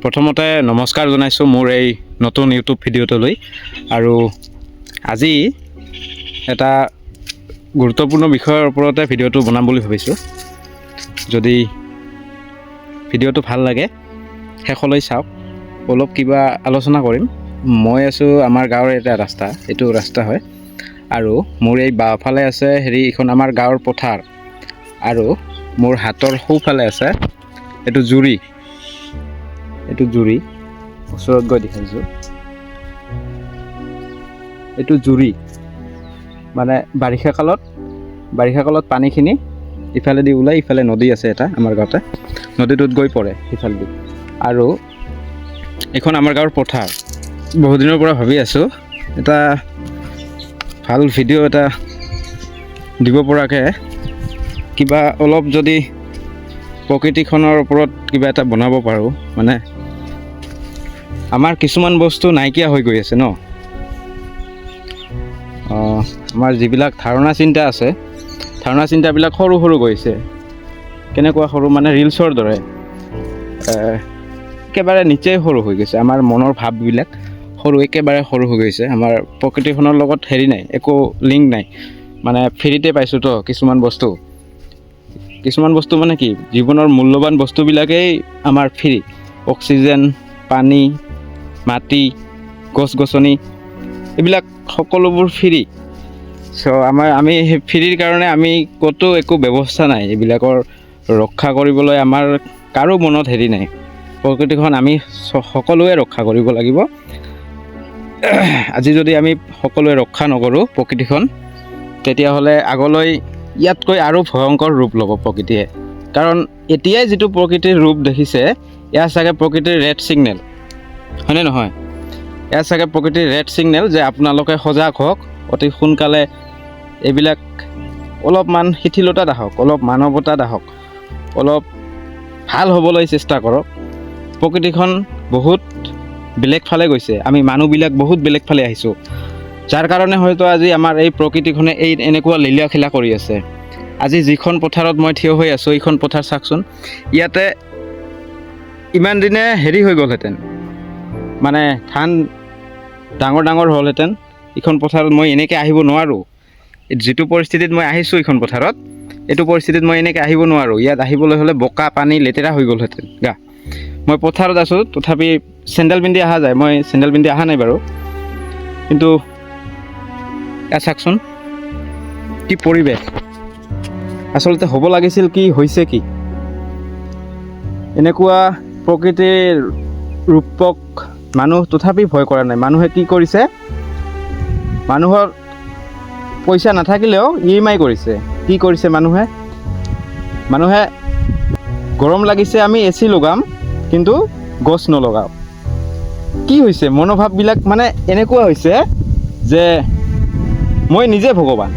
প্ৰথমতে নমস্কাৰ জনাইছোঁ মোৰ এই নতুন ইউটিউব ভিডিঅ'টোলৈ আৰু আজি এটা গুৰুত্বপূৰ্ণ বিষয়ৰ ওপৰতে ভিডিঅ'টো বনাম বুলি ভাবিছোঁ। যদি ভিডিঅ'টো ভাল লাগে শেষলৈ চাওক, অলপ কিবা আলোচনা কৰিম। মই আছোঁ আমাৰ গাঁৱৰ এটা ৰাস্তা, এইটো ৰাস্তা হয় আৰু মোৰ এই বাওঁফালে আছে এইখন আমাৰ গাঁৱৰ পথাৰ আৰু মোৰ হাতৰ সোঁফালে আছে এইটো জুৰি। এইটো জুৰি ওচৰত গৈ দেখাইছোঁ, এইটো জুৰি মানে বাৰিষা কালত পানীখিনি ইফালেদি ওলাই, ইফালে নদী আছে এটা আমাৰ গাঁৱতে, নদীটোত গৈ পৰে সিফালেদি। আৰু এইখন আমাৰ গাঁৱৰ পথাৰ। বহুত দিনৰ পৰা ভাবি আছোঁ এটা ভাল ভিডিঅ' এটা দিব পৰাকৈ, কিবা অলপ যদি প্ৰকৃতিখনৰ ওপৰত কিবা এটা বনাব পাৰোঁ। মানে আমাৰ কিছুমান বস্তু নাইকিয়া হৈ গৈ আছে ন। আমাৰ যিবিলাক ধাৰণা চিন্তা আছে, ধাৰণা চিন্তাবিলাক সৰু সৰু গৈছে। কেনেকুৱা সৰু মানে ৰিলছৰ দৰে, একেবাৰে নিচেই সৰু হৈ গৈছে। আমাৰ মনৰ ভাৱবিলাক একেবাৰে সৰু হৈ গৈছে। আমাৰ প্ৰকৃতিখনৰ লগত নাই, একো লিংক নাই। মানে ফ্ৰীতে পাইছোঁ তো কিছুমান বস্তু মানে কি, জীৱনৰ মূল্যৱান বস্তুবিলাকেই আমাৰ ফ্ৰী। অক্সিজেন, পানী, মাটি, গছ গছনি, এইবিলাক সকলোবোৰ ফ্ৰী। আমি সেই ফ্ৰীৰ কাৰণে আমি ক'তো একো ব্যৱস্থা নাই। এইবিলাকৰ ৰক্ষা কৰিবলৈ আমাৰ কাৰো মনত নাই। প্ৰকৃতিখন আমি সকলোৱে ৰক্ষা কৰিব লাগিব। আজি যদি আমি সকলোৱে ৰক্ষা নকৰোঁ প্ৰকৃতিখন, তেতিয়াহ'লে আগলৈ ইয়াতকৈ আৰু ভয়ংকৰ ৰূপ ল'ব প্ৰকৃতিয়ে। কাৰণ এতিয়াই যিটো প্ৰকৃতিৰ ৰূপ দেখিছে, ইয়াৰ চাগে প্ৰকৃতিৰ ৰেড ছিগনেল, হয়নে নহয়? ইয়াৰ চাগে প্ৰকৃতিৰ ৰেড ছিগনেল যে আপোনালোকে সজাগ হওক, অতি সোনকালে এইবিলাক অলপমান শিথিলতাত আহক, অলপ মানৱতাত আহক, অলপ ভাল হ'বলৈ চেষ্টা কৰক। প্ৰকৃতিখন বহুত বেলেগ ফালে গৈছে, আমি মানুহবিলাক বহুত বেলেগ ফালে আহিছোঁ, যাৰ কাৰণে হয়তো আজি আমাৰ এই প্ৰকৃতিখনে এনেকুৱা লীলা খেলা কৰি আছে। আজি যিখন পথাৰত মই থিয় হৈ আছোঁ, এইখন পথাৰ চাওকচোন। ইয়াতে ইমান দিনে হৈ গ'লহেঁতেন, মানে ধান ডাঙৰ হ'লহেঁতেন। এইখন পথাৰত মই এনেকৈ আহিব নোৱাৰোঁ। যিটো পৰিস্থিতিত মই আহিছোঁ এইখন পথাৰত, এইটো পৰিস্থিতিত মই এনেকৈ আহিব নোৱাৰোঁ। ইয়াত আহিবলৈ হ'লে বোকা পানী লেতেৰা হৈ গ'লহেঁতেন গা। মই পথাৰত আছোঁ, তথাপি চেণ্ডেল পিন্ধি অহা যায়। মই চেণ্ডেল পিন্ধি অহা নাই বাৰু, কিন্তু ইয়াত চাওকচোন কি পৰিৱেশ। আচলতে হ'ব লাগিছিল কি, হৈছে কি? এনেকুৱা প্ৰকৃতিৰ ৰূপক মানুহ তথাপি ভয় কৰা নাই। মানুহে কি কৰিছে, মানুহৰ পইচা নাথাকিলেও EMI কৰিছে। কি কৰিছে মানুহে গৰম লাগিছে আমি AC লগাম, কিন্তু গছ নলগাওঁ। কি হৈছে মনোভাৱবিলাক? মানে এনেকুৱা হৈছে যে মই নিজে ভগৱান,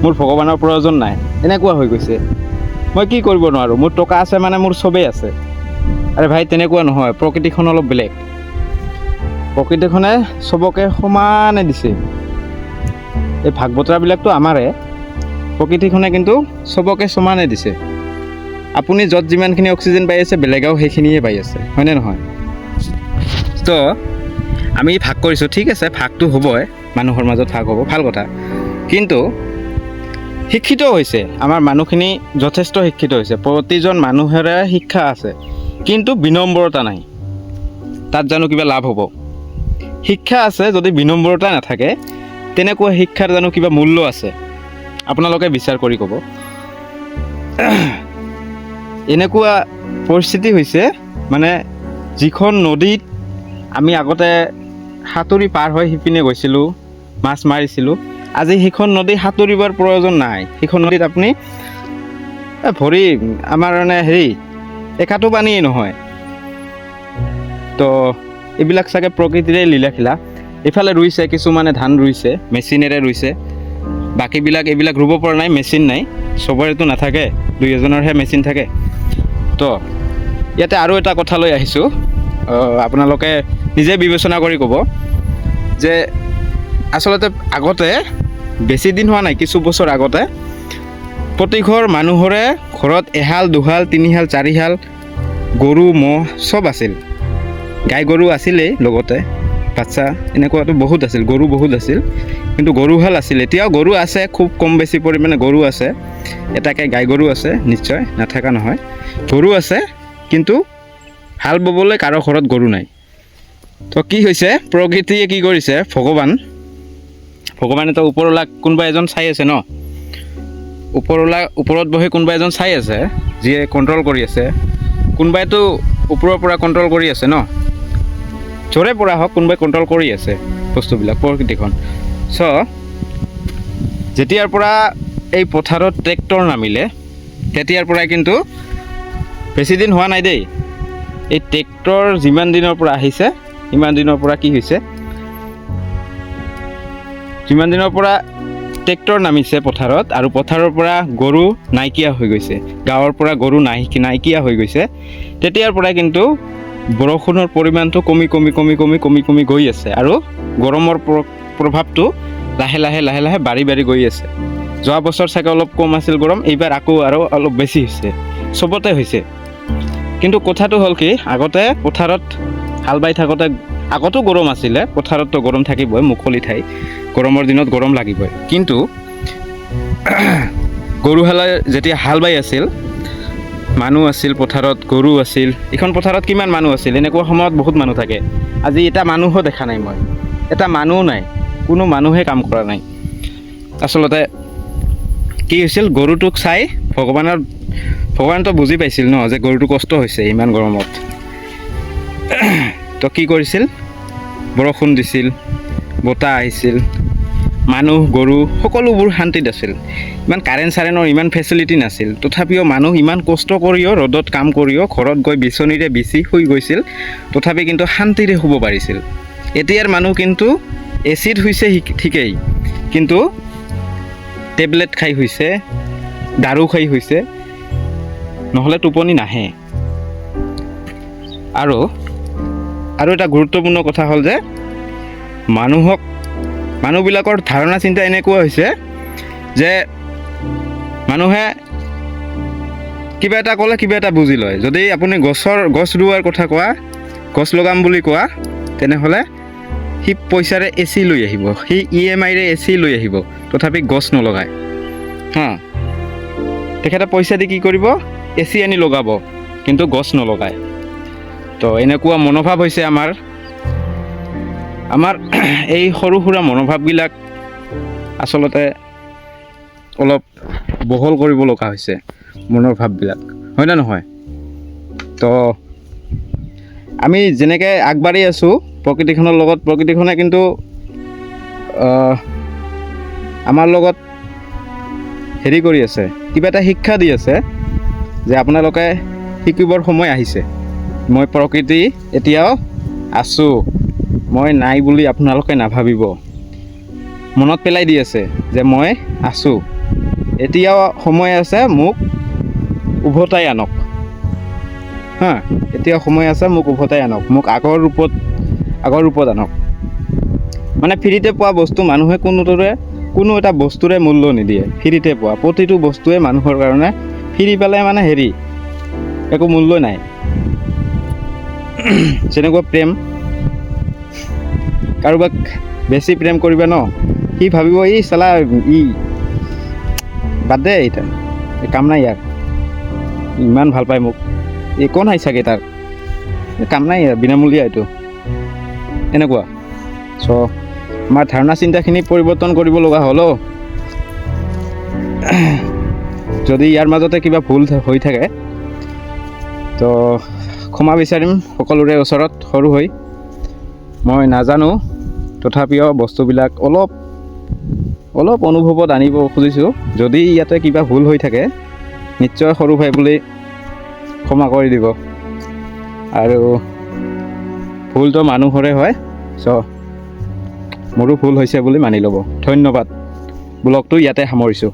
মোৰ ভগৱানৰ প্ৰয়োজন নাই, এনেকুৱা হৈ গৈছে। মই কি কৰিব নোৱাৰোঁ, মোৰ টকা আছে মানে মোৰ চবেই আছে। আৰে ভাই, তেনেকুৱা নহয়। প্ৰকৃতিখন অলপ বেলেগ। প্ৰকৃতিখনে চবকে সমানে দিছে। এই ভাগ বতৰাবিলাকতো আমাৰে, প্ৰকৃতিখনে কিন্তু চবকে সমানে দিছে। আপুনি য'ত যিমানখিনি অক্সিজেন পাই আছে, বেলেগেও সেইখিনিয়ে পাই আছে, হয়নে নহয়? তো আমি ভাগ কৰিছোঁ, ঠিক আছে, ভাগটো হ'বই, মানুহৰ মাজত ভাগ হ'ব, ভাল কথা। কিন্তু শিক্ষিত হৈছে আমাৰ মানুহখিনি, যথেষ্ট শিক্ষিত হৈছে। প্ৰতিজন মানুহৰে শিক্ষা আছে, কিন্তু বিনম্ৰতা নাই। তাত জানো কিবা লাভ হ'ব? শিক্ষা আছে, যদি বিনম্ৰতা নাথাকে, তেনেকুৱা শিক্ষাৰ জানো কিবা মূল্য আছে? আপোনালোকে বিচাৰ কৰি ক'ব। এনেকুৱা পৰিস্থিতি হৈছে, মানে যিখন নদীত আমি আগতে সাঁতুৰি পাৰ হৈ সিপিনে গৈছিলোঁ, মাছ মাৰিছিলোঁ, আজি সেইখন নদী সাঁতুৰিবৰ প্ৰয়োজন নাই। সেইখন নদীত আপুনি ভৰি আমাৰ মানে একাটো পানীয়ে নহয়। তো এইবিলাক চাগে প্ৰকৃতিৰে লীলা খেলা। এইফালে ৰুইছে, কিছুমানে ধান ৰুইছে, মেচিনেৰে ৰুইছে। বাকীবিলাক এইবিলাক ৰুব পৰা নাই, মেচিন নাই। চবৰেতো নাথাকে, 2-এজনৰহে মেচিন থাকে। তো ইয়াতে আৰু এটা কথা লৈ আহিছোঁ, আপোনালোকে নিজে বিবেচনা কৰি ক'ব যে আচলতে আগতে, বেছি দিন হোৱা নাই, কিছু বছৰ আগতে প্ৰতি ঘৰ মানুহৰে ঘৰত 1হাল 2হাল 3হাল 4হাল গৰু ম'হ চব আছিল। গাই গৰু আছিলেই লগতে, বাচ্চা এনেকুৱাতো বহুত আছিল, গৰু বহুত আছিল, কিন্তু গৰুহাল আছিল। এতিয়াও গৰু আছে, খুব কম বেছি পৰিমাণে গৰু আছে, এটাকে গাই গৰু আছে, নিশ্চয় নাথাকা নহয়, গৰু আছে, কিন্তু হাল বাবলৈ কাৰো ঘৰত গৰু নাই। তো কি হৈছে, প্ৰকৃতিয়ে কি কৰিছে, ভগৱানেতো ওপৰৱালা কোনোবা এজন চাই আছে ন, ওপৰত বহি কোনোবা এজন চাই আছে, যিয়ে কণ্ট্ৰল কৰি আছে, কোনোবাইতো ওপৰৰ পৰা কণ্ট্ৰল কৰি আছে ন, য'ৰে পৰা হওক কোনোবাই কণ্ট্ৰল কৰি আছে বস্তুবিলাক, প্ৰকৃতিখন। চ' যেতিয়াৰ পৰা এই পথাৰত ট্ৰেক্টৰ নামিলে, তেতিয়াৰ পৰাই কিন্তু বেছি দিন হোৱা নাই দেই, এই ট্ৰেক্টৰ যিমান দিনৰ পৰা আহিছে ইমান দিনৰ পৰা কি হৈছে, যিমান দিনৰ পৰা ট্ৰেক্টৰ নামিছে পথাৰত, আৰু পথাৰৰ পৰা গৰু নাইকিয়া হৈ গৈছে, গাঁৱৰ পৰা গৰু নাইকিয়া হৈ গৈছে, তেতিয়াৰ পৰাই কিন্তু বৰষুণৰ পৰিমাণটো কমি গৈ আছে, আৰু গৰমৰ প্ৰভাৱটো লাহে লাহে বাঢ়ি গৈ আছে। যোৱা বছৰ চাগে অলপ কম আছিল গৰম, এইবাৰ আকৌ আৰু অলপ বেছি হৈছে, চবতে হৈছে। কিন্তু কথাটো হ'ল কি, আগতে পথাৰত হাল বাই থাকোঁতে আগতো গৰম আছিলে, পথাৰততো গৰম থাকিবই, মুকলি ঠাই, গৰমৰ দিনত গৰম লাগিবই, কিন্তু গৰুহালে যেতিয়া হাল বাই আছিল, মানুহ আছিল পথাৰত, গৰু আছিল, এইখন পথাৰত কিমান মানুহ আছিল, এনেকুৱা সময়ত বহুত মানুহ থাকে। আজি এটা মানুহো দেখা নাই মই, এটা মানুহ নাই, কোনো মানুহে কাম কৰা নাই। আচলতে কি হৈছিল, গৰুটোক চাই ভগৱানতো বুজি পাইছিল ন, যে গৰুটো কষ্ট হৈছে ইমান গৰমত, তো কি কৰিছিল, বৰষুণ দিছিল, বতাহ আহিছিল, মানুহ গৰু সকলোবোৰ শান্তিত আছিল, ইমান কাৰেণ্টৰ ইমান ফেচিলিটি নাছিল, তথাপিও মানুহ ইমান কষ্ট কৰিও, ৰ'দত কাম কৰিও, ঘৰত গৈ বিচনীৰে বিচি শুই গৈছিল, তথাপি কিন্তু শান্তিৰে শুব পাৰিছিল। এতিয়াৰ মানুহ কিন্তু এচিড হৈছে ঠিকেই, কিন্তু টেবলেট খাই হৈছে, দাৰু খাই হৈছে, নহ'লে টোপনি নাহে। আৰু এটা গুৰুত্বপূৰ্ণ কথা হ'ল যে মানুহবিলাকৰ ধাৰণা চিন্তা এনেকুৱা হৈছে যে মানুহে কিবা এটা ক'লে কিবা এটা বুজি লয়। যদি আপুনি গছ ৰোৱাৰ কথা কোৱা, গছ লগাম বুলি কোৱা, তেনেহ'লে সি পইচাৰে AC লৈ আহিব, সি EMIৰে AC লৈ আহিব, তথাপি গছ নলগায়। তেখেতে পইচা দি কি কৰিব, AC আনি লগাব, কিন্তু গছ নলগায়। তো এনেকুৱা মনোভাৱ হৈছে আমাৰ এই সৰু সুৰা মনোভাৱবিলাক আচলতে অলপ বহল কৰিব লগা হৈছে, মনৰ ভাৱবিলাক, হয় নে নহয়? তো আমি যেনেকৈ আগবাঢ়ি আছোঁ প্ৰকৃতিখনৰ লগত, প্ৰকৃতিখনে কিন্তু আমাৰ লগত হেৰি কৰি আছে, কিবা এটা শিক্ষা দি আছে যে আপোনালোকে শিকিবৰ সময় আহিছে, মই প্ৰকৃতি এতিয়াও আছোঁ, মই নাই বুলি আপোনালোকে নাভাবিব। মনত পেলাই দি আছে যে মই আছোঁ, এতিয়াও সময় আছে, মোক উভতাই আনক। এতিয়াও সময় আছে, মোক উভতাই আনক, মোক আগৰ ৰূপত আনক। মানে ফ্ৰীতে পোৱা বস্তু মানুহে কোনো এটা বস্তুৰে মূল্য নিদিয়ে, ফ্ৰীতে পোৱা প্ৰতিটো বস্তুৱে মানুহৰ কাৰণে ফ্ৰী পালে মানে একো মূল্য নাই। যেনেকুৱা প্ৰেম, কাৰোবাক বেছি প্ৰেম কৰিবা ন, সি ভাবিব চালা বাদ দে, কাম নাই ইয়াৰ, ইমান ভাল পায় মোক, একো নাই চাগে তাৰ, কাম নাই ইয়াৰ, বিনামূলীয়া এইটো, এনেকুৱা। চ' আমাৰ ধাৰণা চিন্তাখিনি পৰিৱৰ্তন কৰিব লগা হ'ল। যদি ইয়াৰ মাজতে কিবা ভুল হৈ থাকে তো ক্ষমা বিচাৰিম সকলোৰে ওচৰত, সৰু হৈ। মই নাজানো, তথাপিও বস্তুবিলাক অলপ অনুভৱত আনিব খুজিছোঁ। যদি ইয়াতে কিবা ভুল হৈ থাকে নিশ্চয় সৰু ভাই বুলি ক্ষমা কৰি দিব, আৰু ভুলটো মানুহৰে হয়। চ' মোৰো ভুল হৈছে বুলি মানি ল'ব। ধন্যবাদ। ব্লগটো ইয়াতে সামৰিছোঁ।